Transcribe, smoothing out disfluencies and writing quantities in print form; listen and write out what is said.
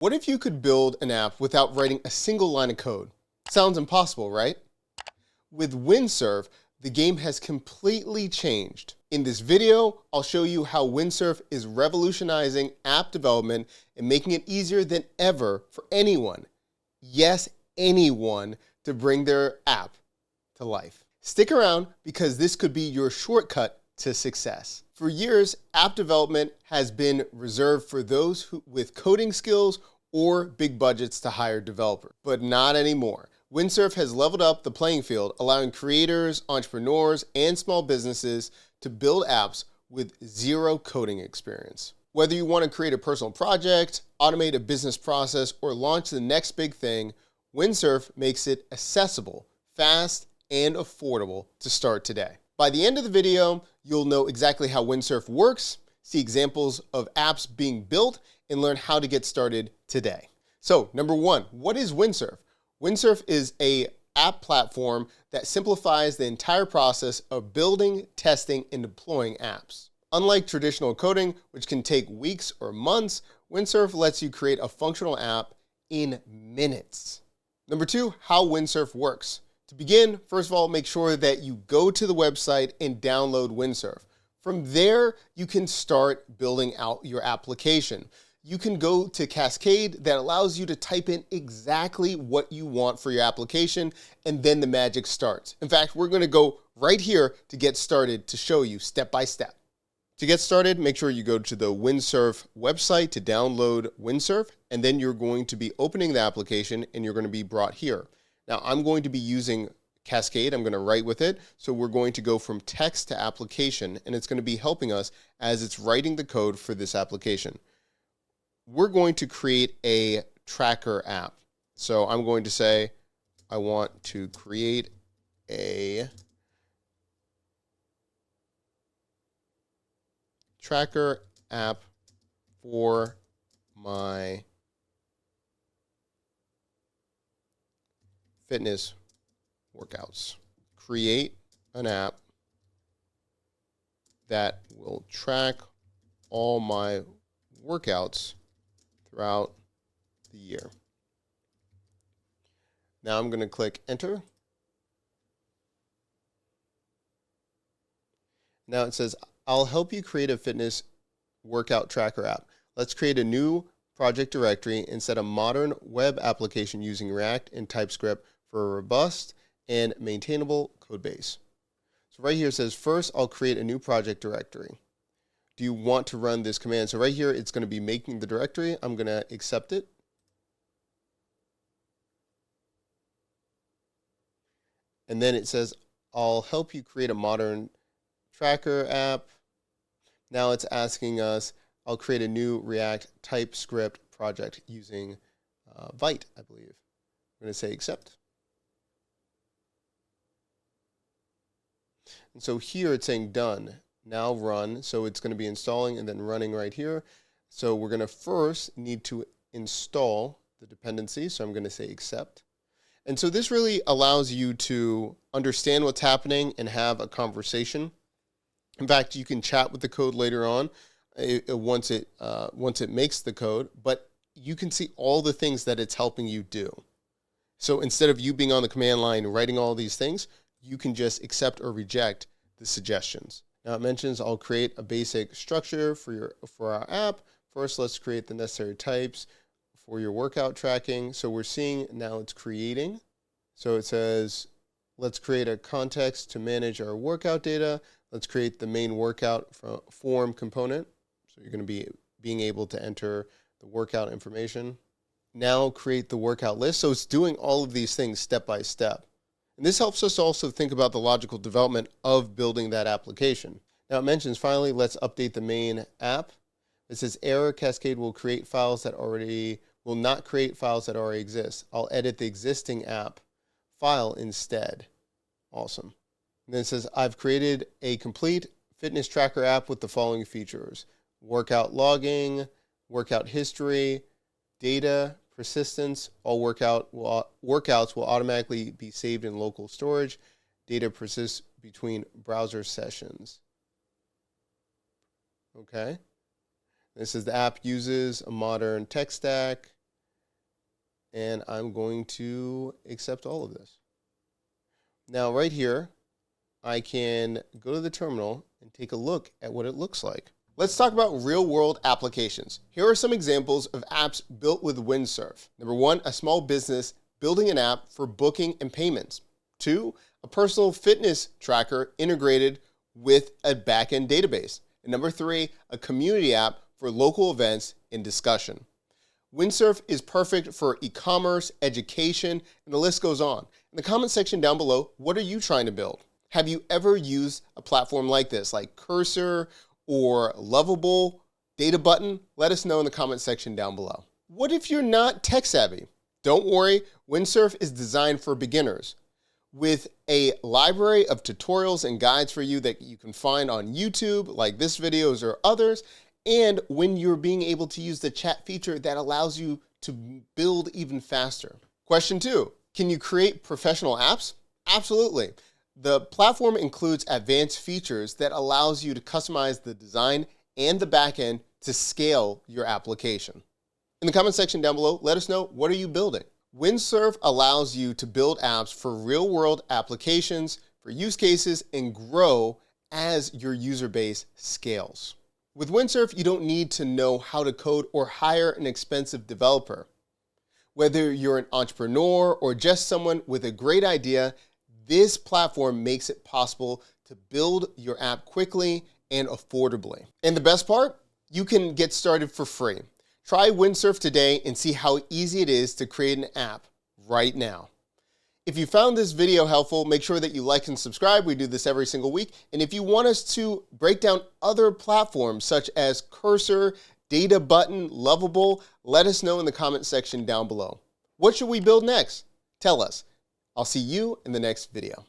What if you could build an app without writing a single line of code? Sounds impossible, right? With Windsurf, the game has completely changed. In this video, I'll show you how Windsurf is revolutionizing app development and making it easier than ever for anyone, yes, anyone, to bring their app to life. Stick around because this could be your shortcut to success. For years, app development has been reserved for those with coding skills or big budgets to hire developers, but not anymore. Windsurf has leveled up the playing field, allowing creators, entrepreneurs, and small businesses to build apps with zero coding experience. Whether you want to create a personal project, automate a business process, or launch the next big thing, Windsurf makes it accessible, fast, and affordable to start today. By the end of the video, you'll know exactly how Windsurf works, see examples of apps being built, and learn how to get started today. So, number one, what is Windsurf? Windsurf is an app platform that simplifies the entire process of building, testing, and deploying apps. Unlike traditional coding, which can take weeks or months, Windsurf lets you create a functional app in minutes. Number two, how Windsurf works. To begin, first of all, make sure that you go to the website and download Windsurf. From there, you can start building out your application. You can go to Cascade that allows you to type in exactly what you want for your application, and then the magic starts. In fact, we're going to go right here to get started to show you step by step. To get started, make sure you go to the Windsurf website to download Windsurf, and then you're going to be opening the application and you're going to be brought here. Now, I'm going to be using Cascade. I'm going to write with it. So we're going to go from text to application, and it's going to be helping us as it's writing the code for this application. We're going to create a tracker app. So I'm going to say, I want to create a tracker app for my fitness workouts. Create an app that will track all my workouts throughout the year. Now I'm going to click enter. Now it says, I'll help you create a fitness workout tracker app. Let's create a new project directory and set a modern web application using React and TypeScript for a robust and maintainable code base. So right here it says, first I'll create a new project directory. Do you want to run this command? So right here it's going to be making the directory. I'm going to accept it. And then it says, I'll help you create a modern tracker app. Now it's asking us, I'll create a new React TypeScript project using Vite, I believe. I'm going to say accept. And so here it's saying done. Now run. So it's going to be installing and then running right here. So we're going to first need to install the dependency. So I'm going to say accept. And so this really allows you to understand what's happening and have a conversation. In fact, you can chat with the code later on once it makes the code, but you can see all the things that it's helping you do. So instead of you being on the command line writing all these things, you can just accept or reject the suggestions. Now it mentions I'll create a basic structure for our app. First, let's create the necessary types for your workout tracking. So we're seeing now it's creating. So it says, let's create a context to manage our workout data. Let's create the main workout form component. So you're going to be being able to enter the workout information. Now create the workout list. So it's doing all of these things step by step. And this helps us also think about the logical development of building that application. Now it mentions finally, let's update the main app. It says error Cascade will not create files that already exist. I'll edit the existing app file instead. Awesome. And then it says I've created a complete fitness tracker app with the following features: workout logging, workout history, data, persistence. All workouts will automatically be saved in local storage. Data persists between browser sessions. Okay. This is the app uses a modern tech stack. and I'm going to accept all of this. Now right here, I can go to the terminal and take a look at what it looks like. Let's talk about real-world applications. Here are some examples of apps built with Windsurf. Number 1, a small business building an app for booking and payments. 2, a personal fitness tracker integrated with a backend database. And number 3, a community app for local events and discussion. Windsurf is perfect for e-commerce, education, and the list goes on. In the comment section down below, what are you trying to build? Have you ever used a platform like this, like Cursor or Lovable, Data Button? Let us know in the comment section down below. What if you're not tech savvy? Don't worry, Windsurf is designed for beginners with a library of tutorials and guides for you that you can find on YouTube, like this videos or others, and when you're being able to use the chat feature that allows you to build even faster. Question 2, can you create professional apps? Absolutely. The platform includes advanced features that allows you to customize the design and the backend to scale your application. In the comment section down below, let us know, what are you building? Windsurf allows you to build apps for real-world applications, for use cases, and grow as your user base scales. With Windsurf, you don't need to know how to code or hire an expensive developer. Whether you're an entrepreneur or just someone with a great idea, this platform makes it possible to build your app quickly and affordably. And the best part, you can get started for free. Try Windsurf today and see how easy it is to create an app right now. If you found this video helpful, make sure that you like and subscribe. We do this every single week. And if you want us to break down other platforms such as Cursor, Data Button, Lovable, let us know in the comment section down below. What should we build next? Tell us. I'll see you in the next video.